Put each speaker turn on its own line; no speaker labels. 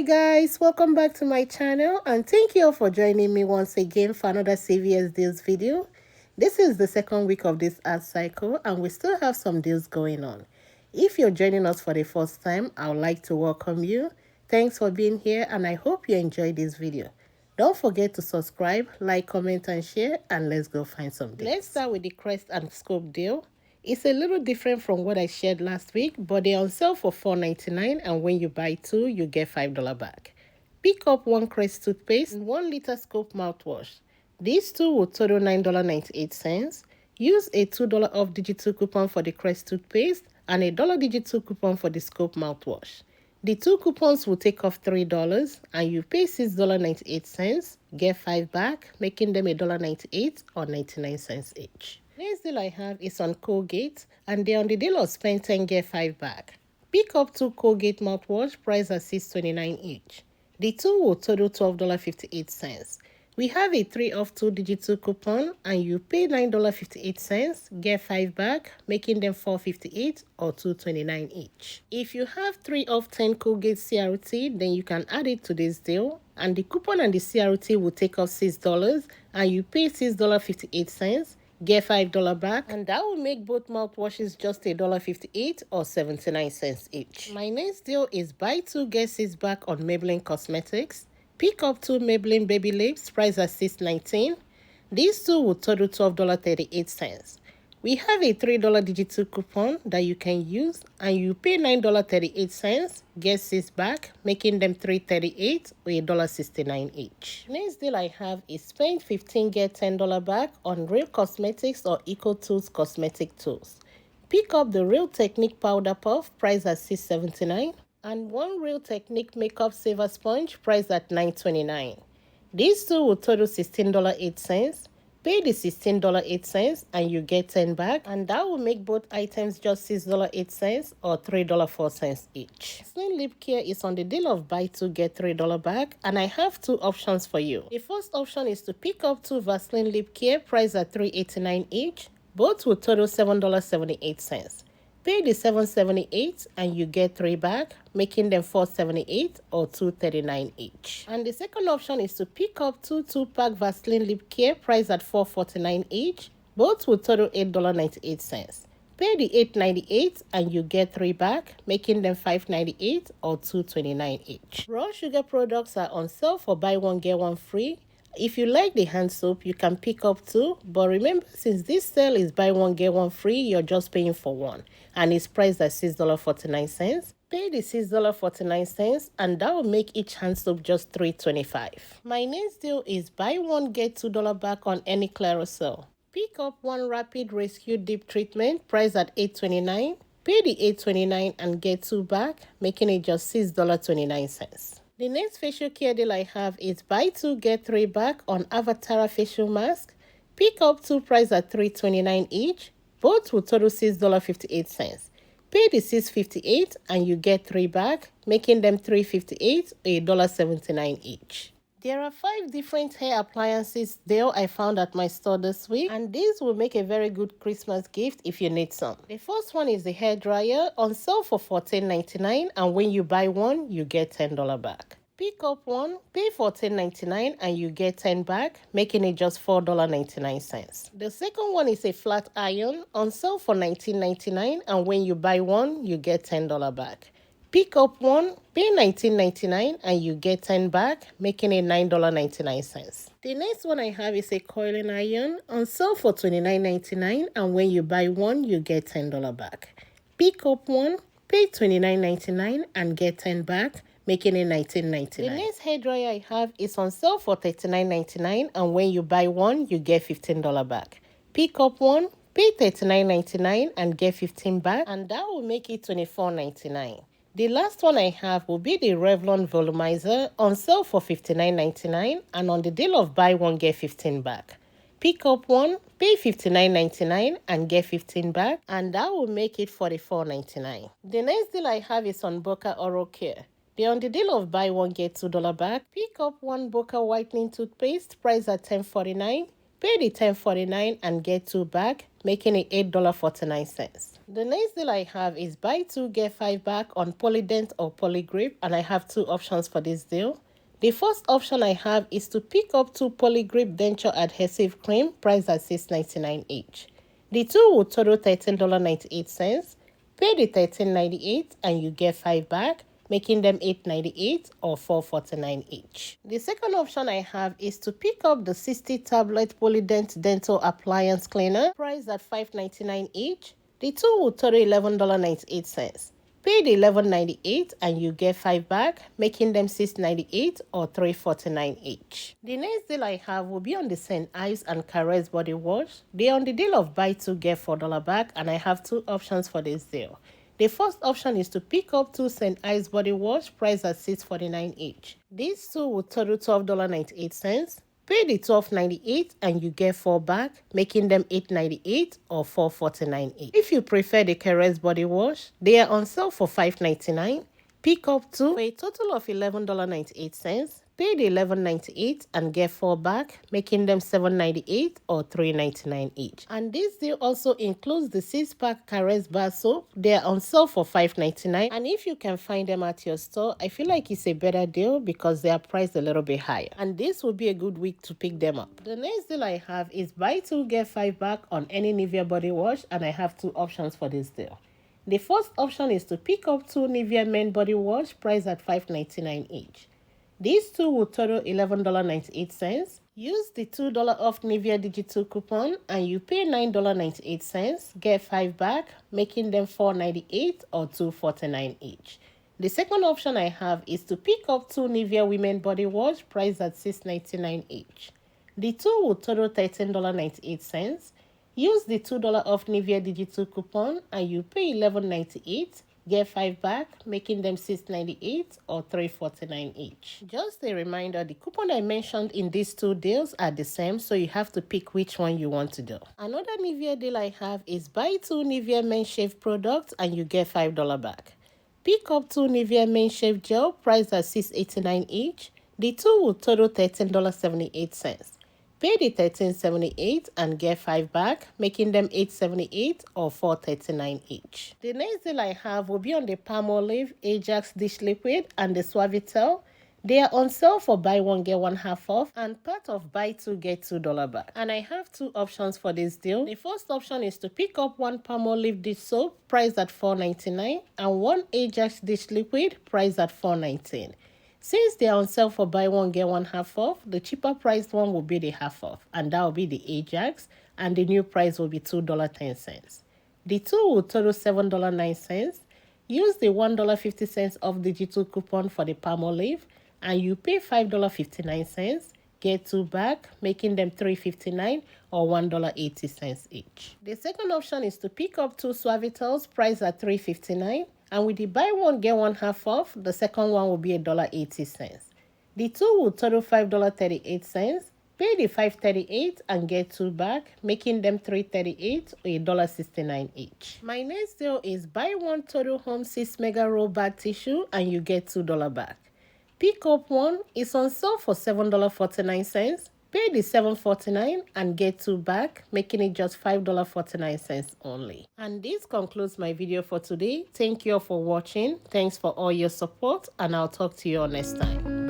Hi guys, welcome back to my channel and thank you all for joining me once again for another CVS deals video. This is the second week of this ad cycle and we still have some deals going on. If you're joining us for the first time, I would like to welcome you. Thanks for being here and I hope you enjoyed this video. Don't forget to subscribe, like, comment and share, and let's go find some deals. Let's start with the Crest and Scope deal. It's a little different from what I shared last week, but they're on sale for $4.99 and when you buy two, you get $5 back. Pick up one Crest toothpaste and 1 liter Scope mouthwash. These two will total $9.98. Use a $2 off digital coupon for the Crest toothpaste and a $1 digital coupon for the Scope mouthwash. The two coupons will take off $3 and you pay $6.98, get 5 back, making them $1.98 or 99 cents each. Next deal I have is on Colgate and they're on the deal of spend 10 get 5 back. Pick up 2 Colgate mouthwash priced at $6.29 each. The two will total $12.58. We have a 3 off 2 digital coupon and you pay $9.58, get 5 back, making them $4.58 or $2.29 each. If you have 3 off 10 Colgate CRT, then you can add it to this deal and the coupon and the CRT will take off $6 and you pay $6.58. Get $5 back, and that will make both mouthwashes just $1.58 or 79 cents each. My next deal is buy 2 get 6 back on Maybelline Cosmetics. Pick up 2 Maybelline Baby Lips priced at $6.19. These two will total $12.38. We have a $3 digital coupon that you can use and you pay $9.38, get 6 back, making them $3.38 or $1.69 each. Next deal I have is spend 15 get $10 back on Real Cosmetics or Eco Tools Cosmetic Tools. Pick up the Real Technique Powder Puff priced at $6.79 and 1 Real Technique Makeup Saver Sponge priced at $9.29. These two will total $16.08. Pay the $16.08 and you get 10 back, and that will make both items just $6.08 or $3.04 each. Vaseline Lip Care is on the deal of buy 2 get $3 back, and I have 2 options for you. The first option is to pick up 2 Vaseline Lip Care priced at $3.89 each. Both will total $7.78. Pay the $7.78 and you get 3 back, making them $4.78 or $2.39 each. And the second option is to pick up 2 2-pack Vaseline Lip Care priced at $4.49 each. Both will total $8.98. Pay the $8.98 and you get 3 back, making them $5.98 or $2.29 each. Raw sugar products are on sale for buy 1 get 1 free. If you like the hand soap, you can pick up 2, but remember, since this sale is buy 1 get 1 free, you're just paying for 1, and it's priced at $6.49. Pay the $6.49, and that will make each hand soap just $3.25. My next deal is buy 1 get $2 back on any Clarocel. Pick up 1 Rapid Rescue Deep Treatment priced at $8.29. Pay the $8.29 and get 2 back, making it just $6.29. The next facial care deal I have is buy 2 get 3 back on Avatar facial mask. Pick up 2 priced at $3.29 each. Both will total $6.58. Pay the $6.58 and you get 3 back, making them $3.58 or $1.79 each. There are 5 different hair appliances deal I found at my store this week, and these will make a very good Christmas gift if you need some. The first one is the hair dryer on sale for $14.99, and when you buy one, you get $10 back. Pick up one, pay $14.99 and you get 10 back, making it just $4.99. The second one is a flat iron on sale for $19.99, and when you buy one, you get $10 back. Pick up one, pay $19.99 and you get 10 back, making it $9.99. The next one I have is a coiling iron on sale for $29.99, and when you buy one, you get $10 back. Pick up one, pay $29.99 and get 10 back, making it $19.99. The next hairdryer I have is on sale for $39.99, and when you buy one, you get $15 back. Pick up one, pay $39.99 and get 15 back, and that will make it $24.99. The last one I have will be the Revlon Volumizer on sale for $59.99 and on the deal of buy 1 get 15 back. Pick up one, pay $59.99 and get 15 back, and that will make it $44.99. The next deal I have is on Boca Oral Care. They're on the deal of buy 1 get $2 back. Pick up 1 Boca whitening toothpaste priced at $10.49. Pay the $10.49 and get 2 back, making it $8.49. The next deal I have is buy 2 get 5 back on Polydent or Polygrip, and I have 2 options for this deal. The first option I have is to pick up 2 Polygrip denture adhesive cream priced at $6.99 each. The 2 will total $13.98. Pay the $13.98 and you get 5 back, making them $8.98 or $4.49 each. The second option I have is to pick up the 60 tablet Polydent dental appliance cleaner priced at $5.99 each. The 2 will total $11.98. Pay the $11.98 and you get 5 back, making them $6.98 or $3.49 each. The next deal I have will be on the St. Ives and Caress body wash. They are on the deal of buy 2 get $4 back, and I have 2 options for this deal. The first option is to pick up 2 St. Ives body wash priced at $6.49 each. These 2 will total $12.98. Pay the $12.98 and you get 4 back, making them $8.98 or $4.49 each. If you prefer the Caress body wash, they are on sale for $5.99. Pick up 2 for a total of $11.98. Pay the $11.98 and get 4 back, making them $7.98 or $3.99 each. And this deal also includes the 6-pack Caress bar soap. They are on sale for $5.99. And if you can find them at your store, I feel like it's a better deal because they are priced a little bit higher. And this will be a good week to pick them up. The next deal I have is buy 2 get 5 back on any Nivea body wash, and I have 2 options for this deal. The first option is to pick up 2 Nivea men body wash priced at $5.99 each. These 2 will total $11.98. Use the $2 off Nivea digital coupon and you pay $9.98, get 5 back, making them $4.98 or $2.49 each. The second option I have is to pick up 2 Nivea women body wash priced at $6.99 each. The 2 will total $13.98. Use the $2 off Nivea digital coupon and you pay $11.98. Get 5 back, making them $6.98 or $3.49 each. Just a reminder, the coupon I mentioned in these 2 deals are the same, so you have to pick which one you want to do. Another Nivea deal I have is buy 2 Nivea Men Shave products and you get $5 back. Pick up 2 Nivea Men Shave gel priced at $6.89 each. The 2 will total $13.78. Pay the $13.78 and get 5 back, making them $8.78 or $4.39 each. The next deal I have will be on the Palmolive, Ajax Dish Liquid, and the Suavitel. They are on sale for buy 1 get 1 half off and part of buy 2 get $2 back. And I have 2 options for this deal. The first option is to pick up 1 Palmolive dish soap priced at $4.99 and 1 Ajax Dish Liquid priced at $4.19. Since they are on sale for buy 1 get 1 half off, the cheaper priced one will be the half off, and that will be the Ajax, and the new price will be $2.10. The 2 will total $7.09. Use the $1.50 off digital coupon for the Palmolive, and you pay $5.59, get 2 back, making them $3.59 or $1.80 each. The second option is to pick up 2 Suavitels priced at $3.59. And with the buy 1 get 1 half off, the second one will be $1.80. The 2 will total $5.38. Pay the $5.38 and get 2 back, making them $3.38 or $1.69 each. My next deal is buy 1 Total Home 6 mega roll bag tissue and you get $2 back. Pick up 1. It's on sale for $7.49. Pay the $7.49 and get 2 back, making it just $5.49 only. And this concludes my video for today. Thank you all for watching. Thanks for all your support, and I'll talk to you all next time.